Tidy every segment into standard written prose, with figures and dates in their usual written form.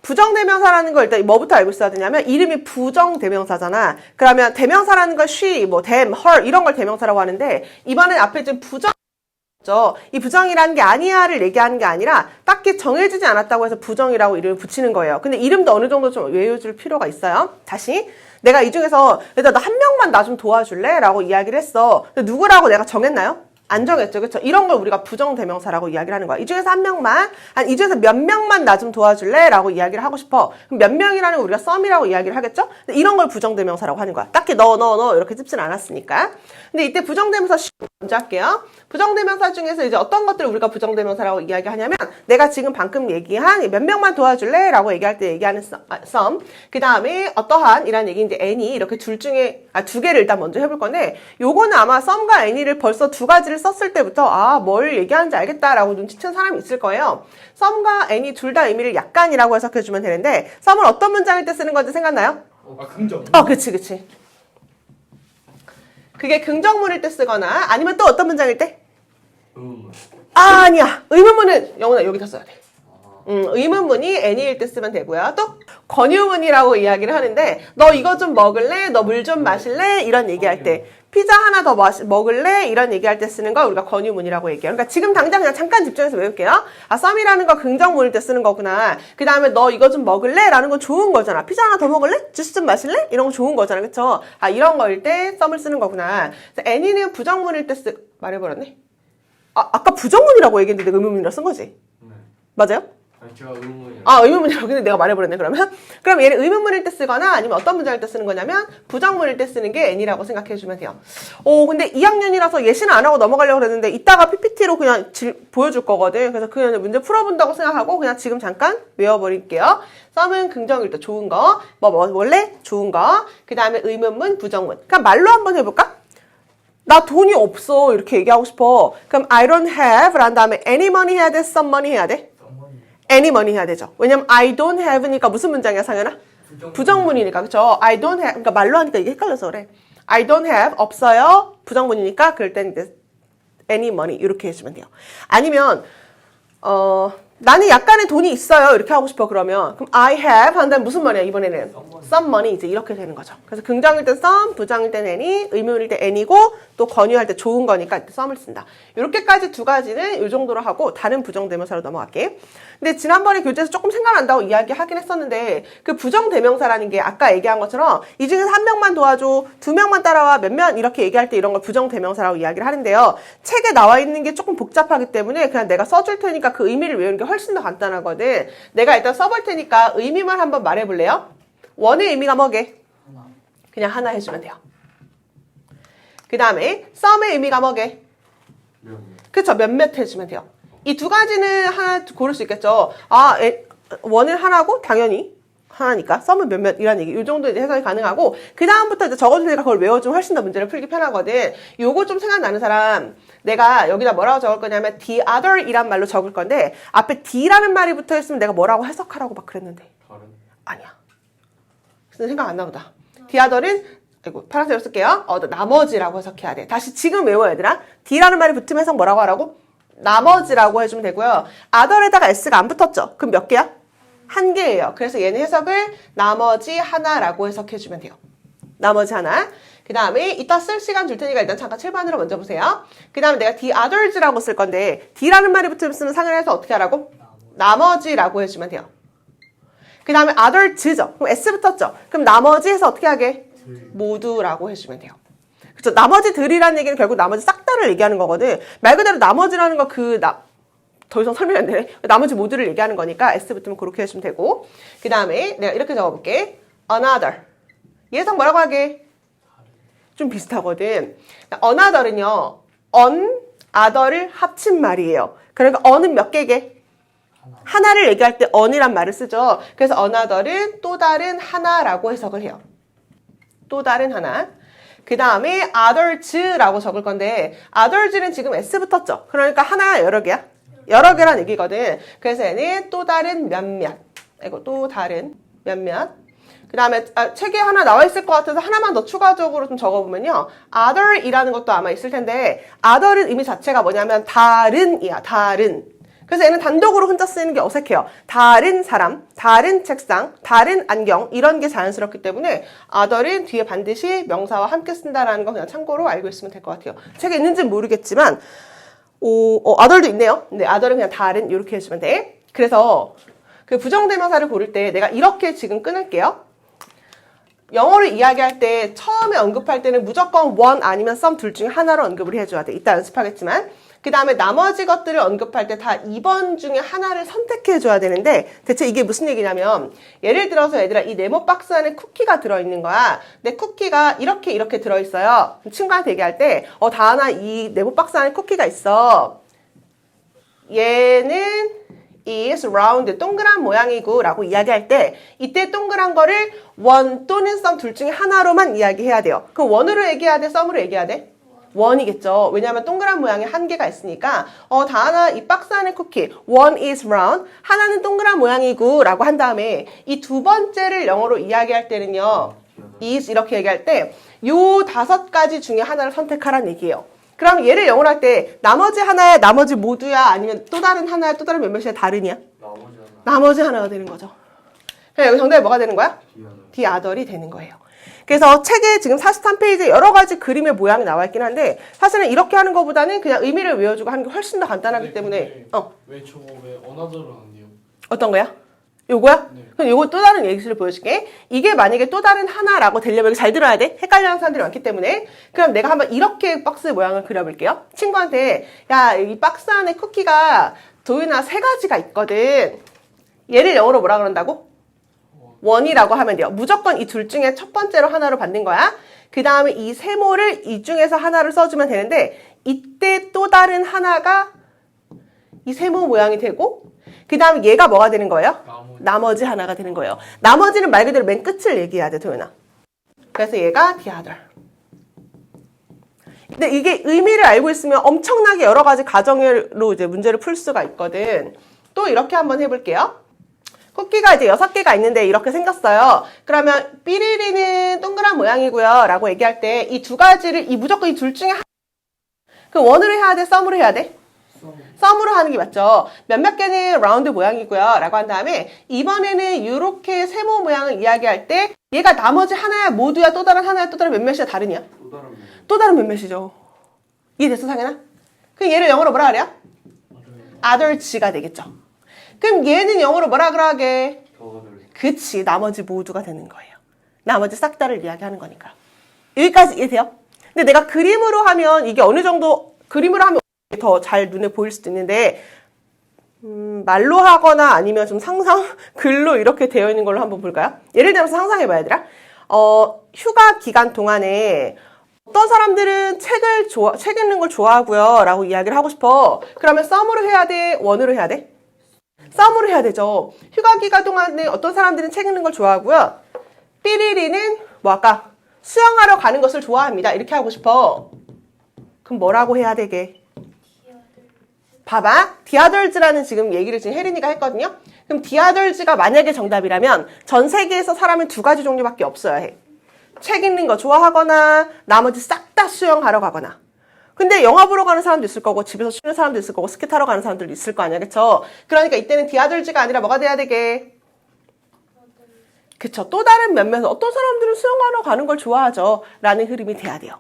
부정대명사라는 걸 일단 뭐부터 알고 있어야 되냐면 이름이 부정대명사잖아. 그러면 대명사라는 걸 she, 뭐 them, her 이런 걸 대명사라고 하는데 이번엔 앞에 지금 부정 이 부정이라는 게 아니야를 얘기하는 게 아니라 딱히 정해지지 않았다고 해서 부정이라고 이름을 붙이는 거예요. 근데 이름도 어느 정도 좀 외워줄 필요가 있어요. 다시 내가 이 중에서 일단 너 한 명만 나 좀 도와줄래? 라고 이야기를 했어. 근데 누구라고 내가 정했나요? 안 정했죠. 그렇죠? 이런 걸 우리가 부정대명사라고 이야기를 하는 거야. 이 중에서 한 명만, 이 중에서 몇 명만 나 좀 도와줄래? 라고 이야기를 하고 싶어. 그럼 몇 명이라는 걸 우리가 썸이라고 이야기를 하겠죠? 근데 이런 걸 부정대명사라고 하는 거야. 딱히 너 이렇게 찝진 않았으니까. 근데 이때 부정대명사 먼저 할게요. 부정대명사 중에서 이제 어떤 것들을 우리가 부정대명사라고 이야기하냐면 내가 지금 방금 얘기한 몇 명만 도와줄래? 라고 얘기할 때 얘기하는 some. 그 다음에 어떠한 이란 얘기인데 any 이렇게 둘 중에 두 개를 일단 먼저 해볼 건데 요거는 아마 some과 any를 벌써 두 가지를 썼을 때부터 뭘 얘기하는지 알겠다라고 눈치챈 사람이 있을 거예요. some과 any 둘 다 의미를 약간이라고 해석해주면 되는데 some은 어떤 문장일 때 쓰는 건지 생각나요? 긍정. 그치. 그게 긍정문일 때 쓰거나 아니면 또 어떤 문장일 때? 아니야. 의문문은 영훈아 여기다 써야 돼. 의문문이 any일 때 쓰면 되고요. 또 권유문이라고 이야기를 하는데 너 이거 좀 먹을래? 너 물 좀 마실래? 이런 얘기할 때 피자 하나 더 먹을래? 이런 얘기할 때 쓰는 거 우리가 권유문이라고 얘기해요. 그러니까 지금 당장 그냥 잠깐 집중해서 외울게요. some이라는 거 긍정문일 때 쓰는 거구나. 그 다음에 너 이거 좀 먹을래? 라는 건 좋은 거잖아. 피자 하나 더 먹을래? 주스 좀 마실래? 이런 거 좋은 거잖아. 그쵸? 이런 거일 때 some을 쓰는 거구나. any는 부정문일 때 말해버렸네. 아까 부정문이라고 얘기했는데 내가 의문문이라고 쓴 거지? 네. 맞아요? 아니 제가 의문문이요. 의문문이라고. 근데 내가 말해버렸네, 그러면. 그럼 얘는 의문문일 때 쓰거나 아니면 어떤 문장일 때 쓰는 거냐면 부정문일 때 쓰는 게 any라고 생각해주면 돼요. 근데 2학년이라서 예시는 안 하고 넘어가려고 그랬는데 이따가 PPT로 그냥 보여줄 거거든. 그래서 그냥 문제 풀어본다고 생각하고 그냥 지금 잠깐 외워버릴게요. some은 긍정일 때 좋은 거, 원래 좋은 거, 그 다음에 의문문, 부정문. 그럼 말로 한번 해볼까? 나 돈이 없어. 이렇게 얘기하고 싶어. 그럼 I don't have 란 다음에 any money 해야 돼? some money 해야 돼? any money 해야 되죠. 왜냐면 I don't have니까 무슨 문장이야, 상현아? 부정문이니까. 그쵸? I don't have. 그러니까 말로 하니까 이게 헷갈려서 그래. I don't have. 없어요. 부정문이니까 그럴 땐 이제 any money 이렇게 해주면 돼요. 아니면 나는 약간의 돈이 있어요. 이렇게 하고 싶어. 그러면 I have 한다면 무슨 말이야 이번에는? some money 이제 이렇게 되는 거죠. 그래서 긍정일 땐 some, 부정일 땐 any, 의문일 때 any고 또 권유할 때 좋은 거니까 이때 some을 쓴다. 이렇게까지 두 가지는 이 정도로 하고 다른 부정대명사로 넘어갈게. 근데 지난번에 교재에서 조금 생각난다고 이야기하긴 했었는데 그 부정대명사라는 게 아까 얘기한 것처럼 이 중에서 한 명만 도와줘, 두 명만 따라와, 몇몇 이렇게 얘기할 때 이런 걸 부정대명사라고 이야기를 하는데요. 책에 나와 있는 게 조금 복잡하기 때문에 그냥 내가 써줄 테니까 그 의미를 외우는 게 훨씬 더 간단하거든. 내가 일단 써볼 테니까 의미만 한번 말해볼래요? 원의 의미가 뭐게? 그냥 하나 해주면 돼요. 그 다음에 some의 의미가 뭐게? 그쵸, 몇몇 해주면 돼요. 이 두 가지는 하나 고를 수 있겠죠. 원은 하나고 당연히 하나니까 some은 몇몇이라는 얘기. 이 정도 이제 해석이 가능하고 그 다음부터 이제 적어줄 테니까 그걸 외워주면 훨씬 더 문제를 풀기 편하거든. 요거 좀 생각나는 사람, 내가 여기다 뭐라고 적을 거냐면 the other 이란 말로 적을 건데 앞에 the라는 말이 붙어 있으면 내가 뭐라고 해석하라고 막 그랬는데 아니야. 생각 안 나보다. the other는 파란색으로 쓸게요. 나머지라고 해석해야 돼. 다시 지금 외워야 되나? the라는 말이 붙으면 해석 뭐라고 하라고? 나머지라고 해주면 되고요. other에다가 s가 안 붙었죠? 그럼 몇 개야? 한 개예요. 그래서 얘는 해석을 나머지 하나라고 해석해주면 돼요. 나머지 하나. 그 다음에 이따 쓸 시간 줄 테니까 일단 잠깐 7번으로 먼저 보세요. 그 다음에 내가 the others라고 쓸 건데 the라는 말이 붙으면 상관해서 어떻게 하라고? 나머지라고 해주면 돼요. 그 다음에 others죠. 그럼 s 붙었죠? 그럼 나머지 해서 어떻게 하게? 모두라고 해주면 돼요. 그렇죠. 나머지들이라는 얘기는 결국 나머지 싹 다를 얘기하는 거거든. 말 그대로 나머지라는 거 더 이상 설명이 안 되네. 나머지 모두를 얘기하는 거니까 S 붙으면 그렇게 해주면 되고. 그 다음에 내가 이렇게 적어볼게. another. 예상 뭐라고 하게? 좀 비슷하거든. another은요. other를 합친 말이에요. 그러니까 on은 몇 개게? 하나를 얘기할 때 on이란 말을 쓰죠. 그래서 another은 또 다른 하나라고 해석을 해요. 또 다른 하나. 그 다음에 others라고 적을 건데 others는 지금 S 붙었죠. 그러니까 하나 여러 개야. 여러 개란 얘기거든. 그래서 얘는 또 다른 몇몇. 또 다른 몇몇. 그 다음에 책에 하나 나와 있을 것 같아서 하나만 더 추가적으로 좀 적어보면요. other이라는 것도 아마 있을 텐데 other은 의미 자체가 뭐냐면 다른이야. 다른. 그래서 얘는 단독으로 혼자 쓰이는 게 어색해요. 다른 사람, 다른 책상, 다른 안경 이런 게 자연스럽기 때문에 other은 뒤에 반드시 명사와 함께 쓴다라는 거 그냥 참고로 알고 있으면 될 것 같아요. 책에 있는지는 모르겠지만 other도 있네요. 근데 other은 그냥 다른 이렇게 해주면 돼. 그래서 그 부정대명사를 고를 때 내가 이렇게 지금 끊을게요. 영어를 이야기할 때 처음에 언급할 때는 무조건 one 아니면 some 둘 중에 하나로 언급을 해줘야 돼. 이따 연습하겠지만 그 다음에 나머지 것들을 언급할 때 다 2번 중에 하나를 선택해줘야 되는데 대체 이게 무슨 얘기냐면 예를 들어서 얘들아 이 네모 박스 안에 쿠키가 들어있는 거야. 근데 쿠키가 이렇게 들어있어요. 친구한테 얘기할 때 다하나 이 네모 박스 안에 쿠키가 있어. 얘는 is round 동그란 모양이고 라고 이야기할 때 이때 동그란 거를 one 또는 some 둘 중에 하나로만 이야기해야 돼요. 그럼 one으로 얘기해야 돼? some으로 얘기해야 돼? one이겠죠. 왜냐하면 동그란 모양에 한 개가 있으니까 다하나 이 박스 안에 쿠키 one is round 하나는 동그란 모양이고 라고 한 다음에 이 두 번째를 영어로 이야기할 때는요 is 이렇게 얘기할 때 요 5가지 중에 하나를 선택하라는 얘기예요. 그럼 얘를 영어로 할 때 나머지 하나야 나머지 모두야 아니면 또 다른 하나야 또 다른 몇몇이야 다르냐? 나머지 하나가 되는 거죠. 그럼 여기 정답이 뭐가 되는 거야? the other이 되는 거예요. 그래서 책에 지금 43페이지에 여러 가지 그림의 모양이 나와 있긴 한데 사실은 이렇게 하는 것보다는 그냥 의미를 외워주고 하는 게 훨씬 더 간단하기 때문에 왜 저거 왜 어나더를 하는데요? 어떤 거야? 요거야? 네. 그럼 요거 또 다른 예시를 보여줄게. 이게 만약에 또 다른 하나라고 되려면 잘 들어야 돼. 헷갈려하는 사람들이 많기 때문에. 그럼 내가 한번 이렇게 박스 모양을 그려볼게요. 친구한테 야, 이 박스 안에 쿠키가 도윤아 3가지가 있거든. 얘를 영어로 뭐라 그런다고? 원이라고 하면 돼요. 무조건 이 둘 중에 첫 번째로 하나로 받는 거야. 그 다음에 이 세모를 이 중에서 하나를 써주면 되는데 이때 또 다른 하나가 이 세모 모양이 되고 그 다음에 얘가 뭐가 되는 거예요? 나머지 하나가 되는 거예요. 나머지는 말 그대로 맨 끝을 얘기해야 돼, 도윤아. 그래서 얘가 the other. 근데 이게 의미를 알고 있으면 엄청나게 여러 가지 가정으로 이제 문제를 풀 수가 있거든. 또 이렇게 한번 해볼게요. 쿠키가 이제 6개가 있는데 이렇게 생겼어요. 그러면 삐리리는 동그란 모양이고요. 라고 얘기할 때 이 2가지를 무조건 이 둘 중에 그 원으로 해야 돼? 썸으로 해야 돼? 썸으로 하는 게 맞죠. 몇몇 개는 라운드 모양이고요. 라고 한 다음에 이번에는 이렇게 세모 모양을 이야기할 때 얘가 나머지 하나야 모두야 또 다른 하나야 또 다른 몇몇이야 다르냐? 또 다른 몇몇이죠. 이해됐어 상현아? 그럼 얘를 영어로 뭐라 그래요? others가 되겠죠. 그럼 얘는 영어로 뭐라 그러게? 그치, 나머지 모두가 되는 거예요. 나머지 싹 다를 이야기하는 거니까. 여기까지 이해돼요? 근데 내가 그림으로 하면 이게 어느 정도 그림으로 하면 더 잘 눈에 보일 수도 있는데 말로 하거나 아니면 좀 상상 글로 이렇게 되어 있는 걸로 한번 볼까요? 예를 들어서 상상해봐야 얘들아. 휴가 기간 동안에 어떤 사람들은 책 읽는 걸 좋아하고요 라고 이야기를 하고 싶어. 그러면 썸으로 해야 돼? 원으로 해야 돼? 썸으로 해야 되죠. 휴가 기간 동안에 어떤 사람들은 책 읽는 걸 좋아하고요. 삐리리는 뭐 아까 수영하러 가는 것을 좋아합니다. 이렇게 하고 싶어. 그럼 뭐라고 해야 되게? 봐봐. the others라는 지금 얘기를 지금 혜린이가 했거든요. 그럼 the others가 만약에 정답이라면 전 세계에서 사람은 2가지 종류밖에 없어야 해. 책 읽는 거 좋아하거나 나머지 싹 다 수영하러 가거나. 근데 영화 보러 가는 사람도 있을 거고 집에서 쉬는 사람도 있을 거고 스키 타러 가는 사람들도 있을 거 아니야. 그쵸? 그러니까 이때는 the others가 아니라 뭐가 돼야 되게? 그쵸. 또 다른 몇몇 어떤 사람들은 수영하러 가는 걸 좋아하죠. 라는 흐름이 돼야 돼요.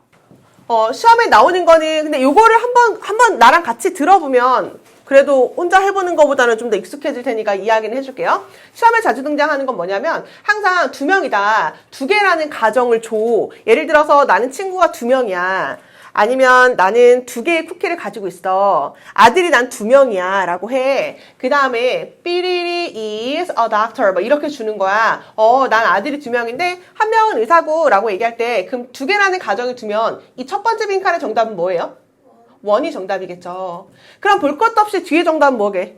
시험에 나오는 거는 근데 요거를 한번 나랑 같이 들어보면 그래도 혼자 해보는 것보다는 좀 더 익숙해질 테니까 이야기는 해줄게요. 시험에 자주 등장하는 건 뭐냐면 항상 2명이다. 2개라는 가정을 줘. 예를 들어서 나는 친구가 2명이야. 아니면 나는 2개의 쿠키를 가지고 있어. 아들이 난 2명이야. 라고 해. 그 다음에 삐리리 is a doctor. 뭐 이렇게 주는 거야. 난 아들이 2명인데 한 명은 의사고 라고 얘기할 때 그럼 2개라는 가정을 두면 이 첫 번째 빈칸의 정답은 뭐예요? 원이 정답이겠죠. 그럼 볼 것도 없이 뒤에 정답은 뭐게?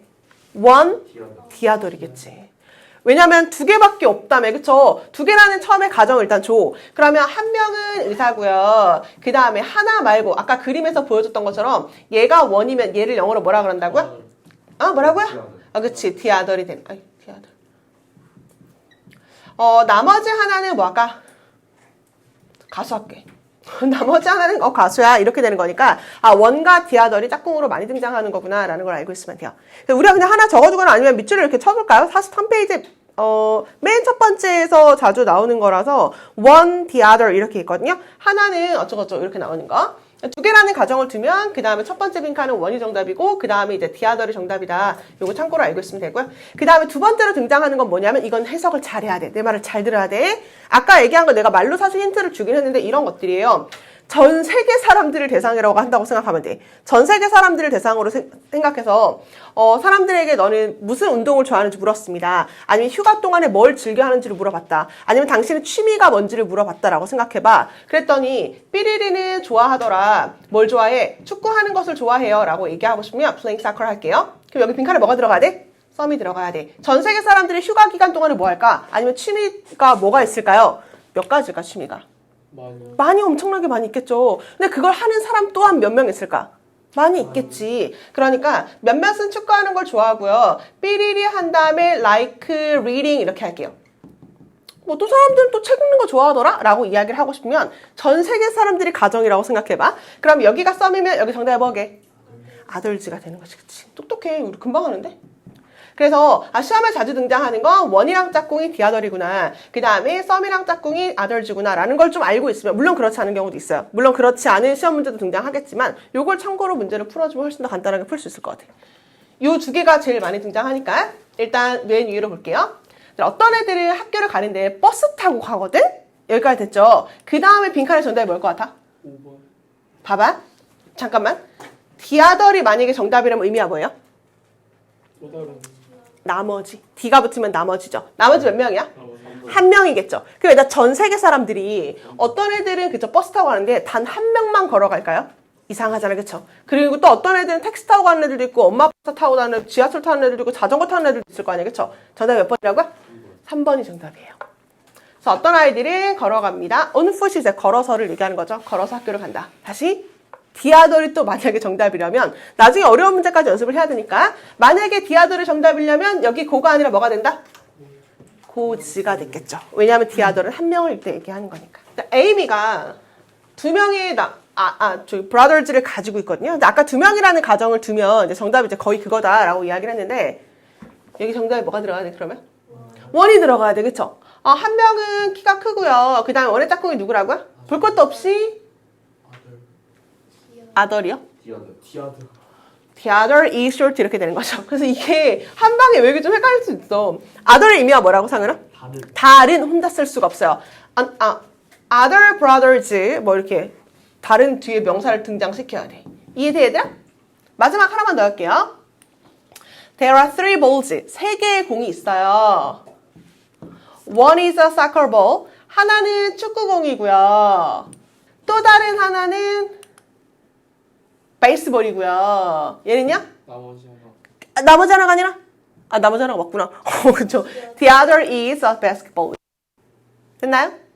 원, the other이겠지. 왜냐면 2개밖에 없다며, 그쵸? 2개라는 처음에 가정을 일단 줘. 그러면 한 명은 의사고요. 그 다음에 하나 말고 아까 그림에서 보여줬던 것처럼 얘가 원이면 얘를 영어로 뭐라 그런다고요? 뭐라고요? 그치. the other이 되는. the other. 나머지 하나는 뭐 아까 가수 할게. 나머지 하나는 가수야 이렇게 되는 거니까 원과 the other이 짝꿍으로 많이 등장하는 거구나 라는 걸 알고 있으면 돼요. 우리가 그냥 하나 적어주거나 아니면 밑줄을 이렇게 쳐볼까요? 43페이지 맨 첫 번째에서 자주 나오는 거라서 one, the other 이렇게 있거든요. 하나는 어쩌고저쩌고 이렇게 나오는 거. 두 개라는 가정을 두면 그 다음에 첫 번째 빈칸은 원이 정답이고 그 다음에 이제 the other이 정답이다. 요거 참고로 알고 있으면 되고요. 그 다음에 두 번째로 등장하는 건 뭐냐면 이건 해석을 잘해야 돼. 내 말을 잘 들어야 돼. 아까 얘기한 거 내가 말로 사실 힌트를 주긴 했는데 이런 것들이에요. 전 세계 사람들을 대상이라고 한다고 생각하면 돼. 전 세계 사람들을 대상으로 생각해서 사람들에게 너는 무슨 운동을 좋아하는지 물었습니다. 아니면 휴가 동안에 뭘 즐겨 하는지를 물어봤다. 아니면 당신의 취미가 뭔지를 물어봤다라고 생각해봐. 그랬더니 삐리리는 좋아하더라. 뭘 좋아해? 축구하는 것을 좋아해요. 라고 얘기하고 싶으면 playing soccer 할게요. 그럼 여기 빈칸에 뭐가 들어가야 돼? 썸이 들어가야 돼. 전 세계 사람들이 휴가 기간 동안에 뭐 할까? 아니면 취미가 뭐가 있을까요? 몇 가지일까 취미가? 많이 엄청나게 많이 있겠죠. 근데 그걸 하는 사람 또한 몇 명 있을까? 많이 있겠지. 그러니까 몇몇은 축구하는 걸 좋아하고요. 삐리리 한 다음에 like, reading 이렇게 할게요. 또 사람들은 또 책 읽는 거 좋아하더라? 라고 이야기를 하고 싶으면 전 세계 사람들이 가정이라고 생각해봐. 그럼 여기가 썸이면 여기 정답이 뭐게? 아들즈가 되는 거지. 그치? 똑똑해. 우리 금방 하는데? 그래서 시험에 자주 등장하는 건 원이랑 짝꿍이 디아더리구나. 그 다음에 썸이랑 짝꿍이 아덜즈구나 라는 걸 좀 알고 있으면 물론 그렇지 않은 경우도 있어요. 물론 그렇지 않은 시험 문제도 등장하겠지만 요걸 참고로 문제를 풀어주면 훨씬 더 간단하게 풀 수 있을 것 같아요. 요 두 개가 제일 많이 등장하니까 일단 맨 위로 볼게요. 어떤 애들은 학교를 가는데 버스 타고 가거든? 여기까지 됐죠? 그 다음에 빈칸의 정답이 뭘 것 같아? 5번. 봐봐. 잠깐만. 디아더리 만약에 정답이라면 의미가 뭐예요? 또 다른. 나머지. D가 붙으면 나머지죠. 나머지 몇 명이야? 한 한 명이겠죠. 그럼 일단 전 세계 사람들이 어떤 애들은 그저 버스 타고 가는데 단 한 명만 걸어갈까요? 이상하잖아, 그쵸? 그리고 또 어떤 애들은 택시 타고 가는 애들도 있고 엄마 버스 타고 가는 애들, 지하철 타는 애들도 있고 자전거 타는 애들도 있을 거 아니야, 그쵸? 정답이 몇 번이라고요? 3번이 정답이에요. 그래서 어떤 아이들은 걸어갑니다. on foot이 이제 걸어서를 얘기하는 거죠. 걸어서 학교를 간다. 다시 디아더리 또 만약에 정답이라면 나중에 어려운 문제까지 연습을 해야 되니까 만약에 디아더리 정답이려면 여기 고가 아니라 뭐가 된다? 고지가 됐겠죠. 왜냐하면 디아더는 한 명을 이때 얘기하는 거니까. 에이미가 두 명의 저기 브라더즈를 가지고 있거든요. 근데 아까 두 명이라는 가정을 두면 이제 정답이 이제 거의 그거다라고 이야기를 했는데 여기 정답에 뭐가 들어가야 돼 그러면? 원이 들어가야 돼, 그쵸? 한 명은 키가 크고요. 그 다음에 원의 짝꿍이 누구라고요? 볼 것도 없이 아들이요? 디아드. The other is short 이렇게 되는 거죠. 그래서 이게 한 방에 왜 이렇게 좀 헷갈릴 수 있어. other의 의미가 뭐라고 상은아? 다른 혼자 쓸 수가 없어요. other brothers 뭐 이렇게 다른 뒤에 명사를 등장시켜야 돼. 이해돼 얘들아? 마지막 하나만 더 할게요. There are three balls. 세 개의 공이 있어요. One is a soccer ball. 하나는 축구공이고요. 또 다른 하나는 베이스볼이고요. 얘는요? 나머지 하나가 아니라? 나머지 하나가 맞구나. 그쵸. The other is a basketball. 됐나요?